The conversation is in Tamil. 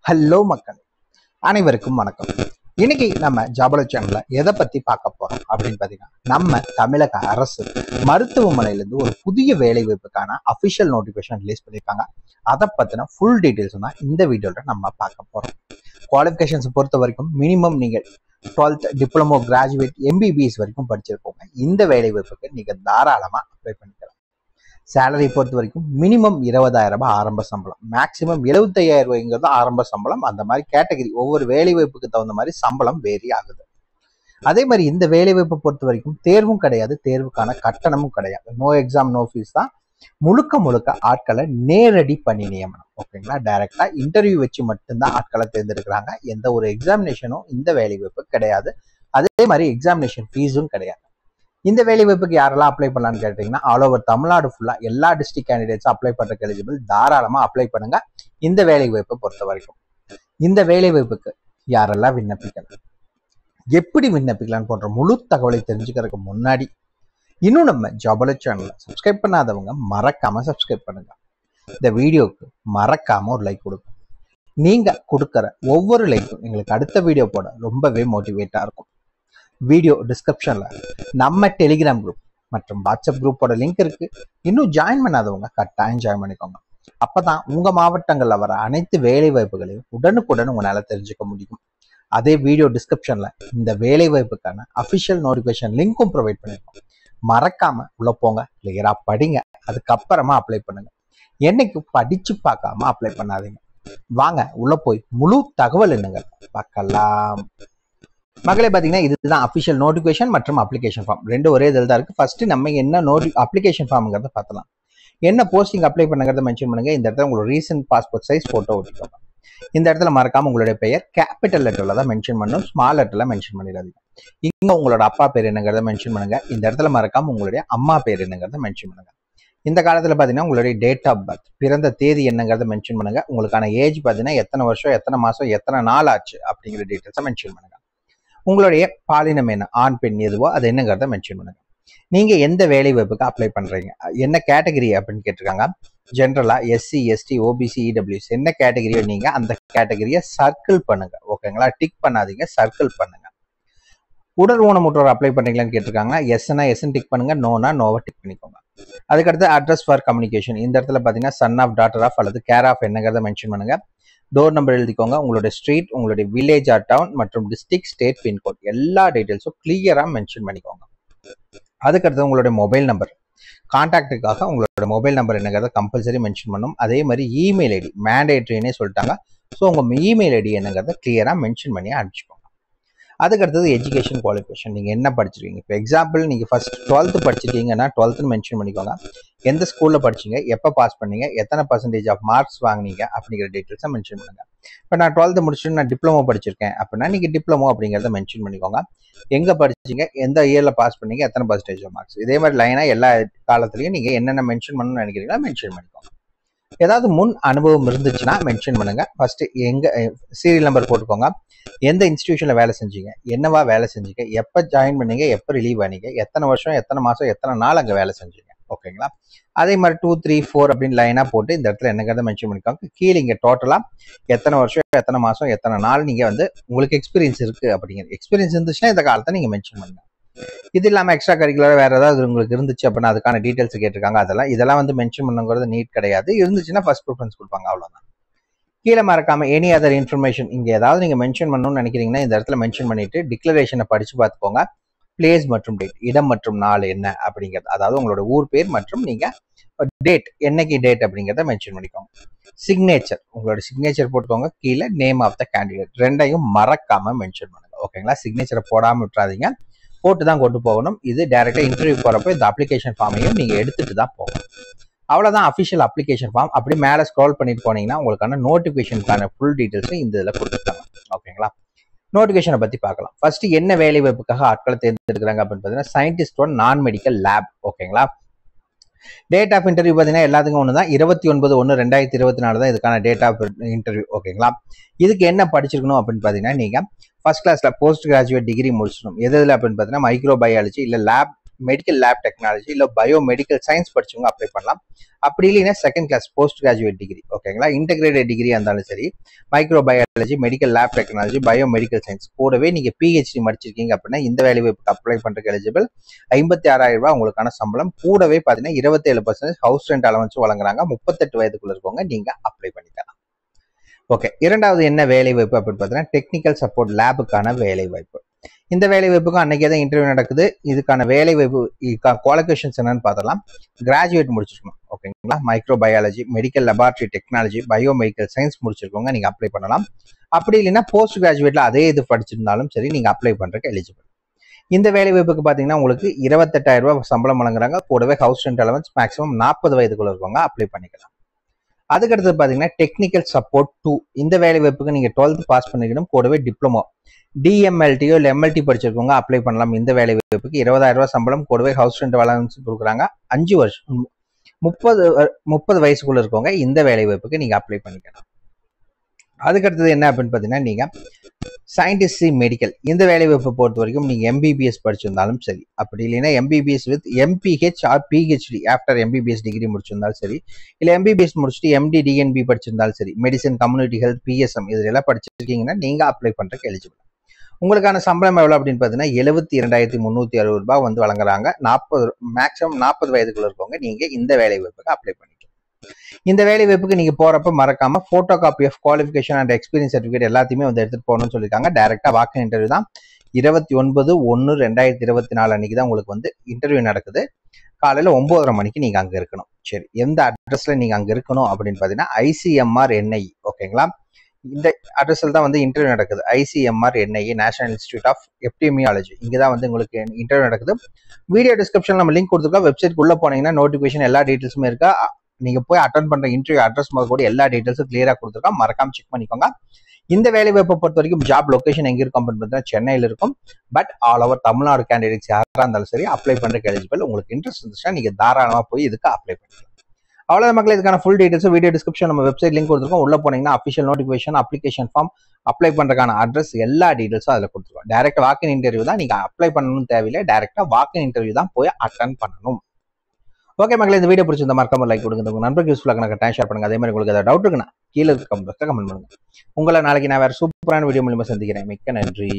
ஹலோ மக்கள் அனைவருக்கும் வணக்கம். இன்னைக்கு நம்ம ஜாபல சேனல்ல எதை பத்தி பார்க்க போறோம் அப்படின்னு பாத்தீங்கன்னா, நம்ம தமிழக அரசு மருத்துவமனையிலிருந்து ஒரு புதிய வேலை வாய்ப்புக்கான அபிஷியல் நோட்டிபிகேஷன் ரிலீஸ் பண்ணியிருக்காங்க. அதை பத்தின ஃபுல் டீடைல்ஸ் தான் இந்த வீடியோல நம்ம பார்க்க போறோம். குவாலிஃபிகேஷன்ஸ் பொறுத்த வரைக்கும் மினிமம் நீங்கள் 12th டிப்ளமோ கிராஜுவேட் MBBS வரைக்கும் படிச்சிருக்கோங்க. இந்த வேலை வாய்ப்புக்கு நீங்க தாராளமா அப்ளை பண்ணிக்கலாம். சேலரி பொறுத்த வரைக்கும் மினிமம் 20,000 ரூபாய் ஆரம்ப சம்பளம், மேக்சிமம் 75,000 ரூபாய்ங்கிறது ஆரம்ப சம்பளம். அந்த மாதிரி கேட்டகரி ஒவ்வொரு வேலை வாய்ப்புக்கு தகுந்த மாதிரி சம்பளம் வேரி ஆகுது. அதே மாதிரி இந்த வேலை வாய்ப்பை பொறுத்த வரைக்கும் தேர்வும் கிடையாது, தேர்வுக்கான கட்டணமும் கிடையாது. நோ எக்ஸாம் நோ ஃபீஸ் தான். முழுக்க ஆட்களை நேரடி பணி நியமனம். ஓகேங்களா, டைரக்டா இன்டர்வியூ வச்சு மட்டும்தான் ஆட்களை தேர்ந்தெடுக்கிறாங்க. எந்த ஒரு எக்ஸாமினேஷனும் இந்த வேலை வாய்ப்பு கிடையாது. அதே மாதிரி எக்ஸாமினேஷன் ஃபீஸும் கிடையாது. இந்த வேலை வாய்ப்புக்கு யாரெல்லாம் அப்ளை பண்ணலாம்னு கேட்டீங்கன்னா, ஆல் ஓவர் தமிழ்நாடு ஃபுல்லா எல்லா டிஸ்ட்ரிக்ட் கேண்டிடேட்ஸும் அப்ளை பண்றதுக்கு எலிஜிபிள். தாராளமா அப்ளை பண்ணுங்க. இந்த வேலை வாய்ப்பை பொறுத்த வரைக்கும் இந்த வேலை வாய்ப்புக்கு யாரெல்லாம் விண்ணப்பிக்கலாம், எப்படி விண்ணப்பிக்கலாம் போன்ற முழு தகவலை தெரிஞ்சுக்கிறதுக்கு முன்னாடி இன்னும் நம்ம ஜாபல சேனலை சப்ஸ்கிரைப் பண்ணாதவங்க மறக்காம சப்ஸ்கிரைப் பண்ணுங்க. இந்த வீடியோக்கு மறக்காம ஒரு லைக் கொடுங்க. நீங்க கொடுக்குற ஒவ்வொரு லைக்கும் எங்களுக்கு அடுத்த வீடியோ போட ரொம்பவே மோட்டிவேட்டா இருக்கும். வீடியோ டிஸ்கிரிப்ஷன்ல நம்ம டெலிகிராம் குரூப் மற்றும் வாட்ஸ்அப் குரூப்போட லிங்க் இருக்கு. இன்னும் ஜாயின் பண்ணாதவங்க கட்டாயம் ஜாயின் பண்ணிக்கோங்க. அப்பதான் உங்க மாவட்டங்கள்ல வர அனைத்து வேலை வாய்ப்புகளையும் உடனுக்குடன் உங்களால தெரிஞ்சுக்க முடியும். அதே வீடியோ டிஸ்கிரிப்ஷன்ல இந்த வேலை வாய்ப்புக்கான அபிஷியல் நோட்டிபிகேஷன் லிங்க்கும் ப்ரொவைட் பண்ணிருக்கோம். மறக்காம உள்ள போங்க, கிளியரா படிங்க, அதுக்கப்புறமா அப்ளை பண்ணுங்க. என்னைக்கு படிச்சு பார்க்காம அப்ளை பண்ணாதீங்க. வாங்க உள்ள போய் முழு தகவல் என்னங்க பார்க்கலாம். மகளே பாத்தீங்கன்னா, இதுதான் அபிஷியல் நோட்டிபிகேஷன் மற்றும் அப்ளிகேஷன் ஃபார்ம் ரெண்டு ஒரே இதில் தான் இருக்கு. ஃபர்ஸ்ட் நம்ம என்ன அப்ளிகேஷன் ஃபார்ம்ங்கிறத பார்த்தலாம். என்ன போஸ்டிங் அப்ளை பண்ணுங்கிறத மென்ஷன் பண்ணுங்க. இந்த இடத்துல உங்களோட ரீசன்ட் பாஸ்போர்ட் சைஸ் போட்டோ ஒட்டிக்கோங்க. இந்த இடத்துல மறக்காம உங்களுடைய பெயர் கேபிட்டல் லெட்டர்ல தான் மென்ஷன் பண்ணணும், ஸ்மால் லெட்டர்ல மென்ஷன் பண்ணிடாதீங்க. இங்க உங்களோட அப்பா பேர் என்னங்கிறத மென்ஷன் பண்ணுங்க. இந்த இடத்துல மறக்காம உங்களுடைய அம்மா பேர் என்னங்கிறத மென்ஷன் பண்ணுங்க. இந்த காலத்துல பாத்தீங்கன்னா உங்களுடைய டேட் ஆஃப் பர்த், பிறந்த தேதி என்னங்கிறத மென்ஷன் பண்ணுங்க. உங்களுக்கான ஏஜ் பாத்தீங்கன்னா எத்தனை வருஷம், எத்தனை மாசம், எத்தனை நாள் ஆச்சு அப்படிங்கிற டீட்டெயில்ஸை மென்ஷன் பண்ணுங்க. உங்களுடைய பாலினம் என்ன, ஆண் பெண் எதுவோ அது என்னங்கிறத மென்ஷன் பண்ணுங்க. நீங்க எந்த வேலை வாய்ப்புக்கு அப்ளை பண்றீங்க, என்ன கேட்டகரி அப்படின்னு கேட்டிருக்காங்க. ஜென்ரலா SC ST OBC EWS என்ன கேட்டகரியோ நீங்க அந்த கேட்டகரியை சர்க்கிள் பண்ணுங்க. ஓகேங்களா, டிக் பண்ணாதீங்க, சர்க்கிள் பண்ணுங்க. உடல் ஊனமுற்றோர் அப்ளை பண்றீங்களான்னு கேட்டிருக்காங்க. எஸ்னா எஸ்ன்னு டிக் பண்ணுங்க, நோனா நோவை டிக் பண்ணிக்கோங்க. அதுக்கடுத்து அட்ரஸ் ஃபார் கம்யூனிகேஷன், இந்த இடத்துல பாத்தீங்கன்னா சன் ஆஃப், டாட்டர் ஆஃப் அல்லது கேர் ஆஃப் என்னங்கிறத மென்ஷன் பண்ணுங்க. டோர் நம்பர் எழுதிக்கோங்க. உங்களுடைய ஸ்ட்ரீட், உங்களுடைய வில்லேஜ் ஆர் டவுன் மற்றும் டிஸ்ட்ரிக்ட், ஸ்டேட், பின்கோட் எல்லா டீடைல்ஸும் கிளியரா மென்ஷன் பண்ணிக்கோங்க. அதுக்கடுத்து உங்களுடைய மொபைல் நம்பர், கான்டாக்டுக்காக உங்களோட மொபைல் நம்பர் என்னங்கிறத கம்பல்சரி மென்ஷன் பண்ணும். அதே மாதிரி இமெயில் ஐடி மேண்டேட்ரின்னே சொல்லிட்டாங்க. ஸோ உங்க இமெயில் ஐடி என்னங்கிறத கிளியரா மென்ஷன் பண்ணி அனுப்பிச்சுக்கோங்க. அதுக்கடுத்தது எஜுகேஷன் குவாலிஃபிகேஷன், நீங்க என்ன படிச்சிருக்கீங்க. இப்போ எக்ஸாம்பிள் நீங்க ஃபர்ஸ்ட் 12th படிச்சிருக்கீங்கன்னா 12th மென்ஷன் பண்ணிக்கோங்க. எந்த ஸ்கூல்ல படிச்சீங்க, எப்போ பாஸ் பண்ணீங்க, எத்தனை % ஆஃப் மார்க்ஸ் வாங்கினீங்க அப்படிங்கிற டீட்டெயில்ஸை மென்ஷன் பண்ணுங்க. இப்போ நான் 12th முடிச்சுட்டு நான் டிப்ளமோ படிச்சிருக்கேன் அப்படின்னா நீங்க டிப்ளமோ அப்படிங்கிறத மென்ஷன் பண்ணிக்கோங்க. எங்க படிச்சீங்க, எந்த இயர்ல பாஸ் பண்ணீங்க, எத்தனை % ஆஃப் மார்க்ஸ், இதே மாதிரி லைனா எல்லா காலத்திலையும் நீங்க என்னென்ன மென்ஷன் பண்ணணும்னு நினைக்கிறீங்களோ மென்ஷன் பண்ணிக்கோங்க. ஏதாவது முன் அனுபவம் இருந்துச்சுன்னா மென்ஷன் பண்ணுங்க. ஃபர்ஸ்ட் எங்க சீரியல் நம்பர் போட்டுக்கோங்க. எந்த இன்ஸ்டிடியூஷன்ல வேலை செஞ்சீங்க, என்னவா வேலை செஞ்சீங்க, எப்போ ஜாயின் பண்ணீங்க, எப்போ ரிலீவ் ஆனீங்க, எத்தனை வருஷம், எத்தனை மாசம், எத்தனை நாள் அங்கே வேலை செஞ்சீங்க. ஓகேங்களா, அதே மாதிரி 2 3 4 அப்படின்னு லைனா போட்டு இந்த இடத்துல என்னங்கிறத மென்ஷன் பண்ணிக்கோங்க. கீழே இங்க டோட்டலா எத்தனை வருஷம், எத்தனை மாசம், எத்தனை நாள் நீங்க உங்களுக்கு எக்ஸ்பீரியன்ஸ் இருக்கு அப்படிங்கிறது. எக்ஸ்பீரியன்ஸ் இருந்துச்சுன்னா இந்த காலத்தை நீங்க மென்ஷன் பண்ணுங்க. இது இல்லாம எக்ஸ்ட்ரா கரிக்குலர் வேற ஏதாவது உங்களுக்கு இருந்துச்சு அப்படின்னா அதுக்கான டீடைல்ஸ் கேட்டிருக்காங்க. இதெல்லாம் மென்ஷன் பண்ணுங்கிறது நீட் கிடையாது. இருந்துச்சுன்னா ஃபர்ஸ்ட் ப்ரிஃபரன்ஸ் கொடுப்பாங்க, அவ்வளவுதான். கீழே மறக்காம எனி அதர் இன்ஃபர்மேஷன், இங்க ஏதாவது நீங்க மென்ஷன் பண்ணணும்னு நினைக்கிறீங்கன்னா இந்த இடத்துல மென்ஷன் பண்ணிட்டு டிக்ளரேஷனை படிச்சு பார்த்துக்கோங்க. பிளேஸ் மற்றும் டேட், இடம் மற்றும் நாள் என்ன அப்படிங்கிறது, அதாவது உங்களோட ஊர் பேர் மற்றும் நீங்க டேட், என்னைக்கு டேட் அப்படிங்கிறத மென்ஷன் பண்ணிக்கோங்க. சிக்னேச்சர், உங்களோட சிக்னேச்சர் போட்டுக்கோங்க. கீழே நேம் ஆஃப் த கேண்டிடேட் ரெண்டையும் மறக்காம மென்ஷன் பண்ணுங்க. ஓகேங்களா, சிக்னேச்சரை போடாம விட்டுறாதீங்க, போட்டு தான் கொண்டு போகணும். இது டைரக்டா இன்டர்வியூ போறப்போ இந்த அப்ளிகேஷன் ஃபார்மையும் நீங்க எடுத்துட்டு தான் போகணும். அவ்வளவுதான் அபிஷியல் அப்ளிகேஷன் ஃபார்ம். அப்படி மேலே ஸ்க்ரால் பண்ணிட்டு போனீங்கன்னா உங்களுக்கான நோட்டிபிகேஷனுக்கான ஃபுல் டீடைல்ஸும் இந்த இதில் கொடுத்துருக்காங்க. ஓகேங்களா, நோட்டிபிகேஷனை பத்தி பார்க்கலாம். ஃபர்ஸ்ட் என்ன வேலை வாய்ப்புக்காக ஆட்களை தேர்ந்தெடுக்கிறாங்க அப்படின்னு பார்த்தீங்கன்னா சயின்டிஸ்ட் 1 நான் மெடிக்கல் லேப். ஓகேங்களா, டேட் ஆஃப் இன்டர்வியூ பார்த்தீங்கன்னா எல்லாத்துக்கும் ஒன்று தான், 29/1/2024 தான் இதுக்கான டேட் ஆஃப் இன்டர்வியூ. ஓகேங்களா, இதுக்கு என்ன படிச்சிருக்கணும் அப்படின்னு பார்த்தீங்கன்னா நீங்க ஃபர்ஸ்ட் கிளாஸ்ல போஸ்ட் கிராஜுவேட் டிகிரி முடிச்சிடணும். எதுல அப்படின்னு பார்த்தீங்கன்னா மைக்ரோ பயாலஜி இல்லை லேப் மெடிக்கல் லேப் டெக்னாலஜி இல்லை பயோ மெடிக்கல் சயின்ஸ் படிச்சவங்க அப்ளை பண்ணலாம். அப்படி இல்லைன்னா second class post graduate degree, ஓகேங்களா, இன்டெகிரேட்டட் டிகிரியா இருந்தாலும் சரி, microbiology, medical lab technology, bio medical science கூடவே நீங்க பிஹெச்டி முடிச்சிருக்கீங்க அப்படின்னா இந்த வேலை வாய்ப்புக்கு அப்ளை பண்றதுக்கு எலிஜிபிள். 56,000 ரூபாய் உங்களுக்கான சம்பளம். கூடவே பாத்தீங்கன்னா 27% ஹவுஸ் ரெண்ட் அலவன்ஸ் வழங்குறாங்க. 38 வயதுக்குள்ள இருக்கவங்க நீங்க அப்ளை பண்ணிக்கலாம். ஓகே, இரண்டாவது என்ன வேலை வாய்ப்பு அப்படின்னு பார்த்தீங்கன்னா டெக்னிக்கல் சப்போர்ட் லேபுக்கான வேலை வாய்ப்பு. இந்த வேலை வாய்ப்புக்கும் அன்னைக்கே தான் இன்டர்வியூ நடக்குது. இதுக்கான வேலை வாய்ப்பு குவாலிஃபிகேஷன்ஸ் என்னன்னு பார்த்தலாம். கிராஜுவேட் முடிச்சிருக்கணும், ஓகேங்களா, microbiology, medical laboratory technology, bio medical science முடிச்சிருக்கவங்க நீங்க அப்ளை பண்ணலாம். அப்படி இல்லைன்னா போஸ்ட் கிராஜுவேட்ல அதே இது படிச்சிருந்தாலும் சரி நீங்க அப்ளை பண்றதுக்கு எலிஜிபிள். இந்த வேலை வாய்ப்புக்கு பாத்தீங்கன்னா உங்களுக்கு 28,000 ரூபாய் சம்பளம் வழங்குறாங்க. கூடவே ஹவுஸ் ரெண்ட் அலவன்ஸ். மேக்ஸிமம் 40 வயதுக்குள்ள இருக்கவங்க அப்ளை பண்ணிக்கலாம். அதுக்கடுத்து பாத்தீங்கன்னா டெக்னிக்கல் சப்போர்ட் 2. இந்த வேலை வாய்ப்புக்கு நீங்க 12th பாஸ் பண்ணிக்கணும். கூடவே டிப்ளமோ டிஎம்எல்டியோ இல்லை எம்எல்டி படிச்சிருக்கவங்க அப்ளை பண்ணலாம். இந்த வேலை வாய்ப்புக்கு 20,000 ரூபாய் சம்பளம். கூடவே ஹவுஸ் ரெண்ட் அலவன்ஸ் கொடுக்குறாங்க. 5 வருஷம் 30 வயசுக்குள்ள இருக்கவங்க இந்த வேலை வாய்ப்புக்கு நீங்க அப்ளை பண்ணிக்கலாம். அதுக்கடுத்தது என்ன அப்படின்னு பாத்தீங்கன்னா நீங்க சயின்டிஸ்ட் மெடிக்கல் இந்த வேலை வாய்ப்பை பொறுத்த வரைக்கும் நீங்க எம்பிபிஎஸ் படிச்சிருந்தாலும் சரி, அப்படி இல்லைன்னா MBBS with MPH or PhD after MBBS degree முடிச்சிருந்தாலும் சரி, இல்லை எம்பிபிஎஸ் முடிச்சுட்டு எம்டி டிஎன்பி படிச்சிருந்தாலும் சரி, மெடிசன், கம்யூனிட்டி ஹெல்த், பிஎஸ்எம் இதெல்லாம் படிச்சிருக்கீங்கன்னா நீங்க அப்ளை பண்றதுக்கு எலிஜிபிள். உங்களுக்கான சம்பளம் எவ்வளவு அப்படின்னு பாத்தீங்கன்னா 72,360 ரூபாய் வந்து வழங்குறாங்க. மேக்ஸிமம் 40 வயதுக்குள்ள இருக்கவங்க நீங்க இந்த வேலை வாய்ப்புக்கு அப்ளை பண்ணிக்கலாம். இந்த வேலை வாய்ப்புக்கு நீங்க போறப்ப மறக்காம photocopy of qualification and experience certificate எல்லாத்தையுமே வந்து எடுத்துட்டு போகணும்னு சொல்லியிருக்காங்க. டைரக்டா வாக்கின் இன்டர்வியூ தான். 29/1/2024 அன்னைக்கு தான் உங்களுக்கு வந்து இன்டர்வியூ நடக்குது. காலையில 9:30 மணிக்கு நீங்க அங்க இருக்கணும். சரி, எந்த அட்ரஸ்ல நீங்க அங்க இருக்கணும் அப்படின்னு பாத்தீங்கன்னா ஐசிஎம்ஆர் என்ஐ, ஓகேங்களா, இந்த அட்ரஸ்ல தான் வந்து இன்டர்வியூ நடக்குது. ICMR NI, national institute of epidemiology, இங்கதான் வந்து உங்களுக்கு இன்டர்வியூ நடக்குது. வீடியோ டிஸ்கிரிப்ஷன்ல நம்ம லிங்க் கொடுத்துருக்கோம். வெப்சைட் உள்ள போனீங்கன்னா நோட்டிபிகேஷன் எல்லா டீடைல்ஸுமே இருக்கா. நீங்க போய் அட்டன் பண்ற இன்டர்வியூ அட்ரஸ் முதல் கூட எல்லா டீடைல்ஸும் கிளியரா கொடுத்துருக்கோம். மறக்காம செக் பண்ணிக்கோங்க. இந்த வேலை வாய்ப்பை பொறுத்த வரைக்கும் ஜாப் லொகேஷன் எங்க இருக்கும் அப்படின்னு பார்த்தீங்கன்னா சென்னையில் இருக்கும். But all over Tamil Nadu candidates யாரா இருந்தாலும் சரி அப்ளை பண்றதுக்கு எலிஜிபிள். உங்களுக்கு இன்ட்ரெஸ்ட் இருந்துச்சுன்னா நீங்க தாராளமா போய் இதுக்கு அப்ளை பண்ணிக்கலாம். அவ்வளவு மக்கள், இதுக்கான ஃபுல் டீடைல்ஸ் வீடியோ டிஸ்கிரிப்ஷன் நம்ம வெப்சைட் லிங்க் கொடுத்துருக்கோம். உள்ள போனீங்கன்னா official notification, application form, apply பண்றதுக்கான அட்ரஸ் எல்லா டீடைல்ஸும் அதில் கொடுத்துருக்கோம். டைரக்ட் வாக்கின் இன்டர்வியூ தான். நீங்க அப்ளை பண்ணணும்னு தேவையில்லை. டைரக்டா வாக்கின் இன்டர்வியூ தான் போய் அட்டன் பண்ணணும். ஓகே மக்களே, இந்த வீடியோ பிடிச்சிருந்த மறக்காம லைக் கொடுங்க. உங்க நண்பருக்கு யூஸ்ஃபுல்லாக கட்டாயம் ஷேர் பண்ணுங்க. அதே மாதிரி உங்களுக்கு ஏதாவது டவுட் இருக்குன்னா கீழே இருக்க கமெண்ட் பண்ணுங்க. உங்களை நாளைக்கு நான் வேற சூப்பரான வீடியோ மூலமா சந்திக்கிறேன். மிக்க நன்றி.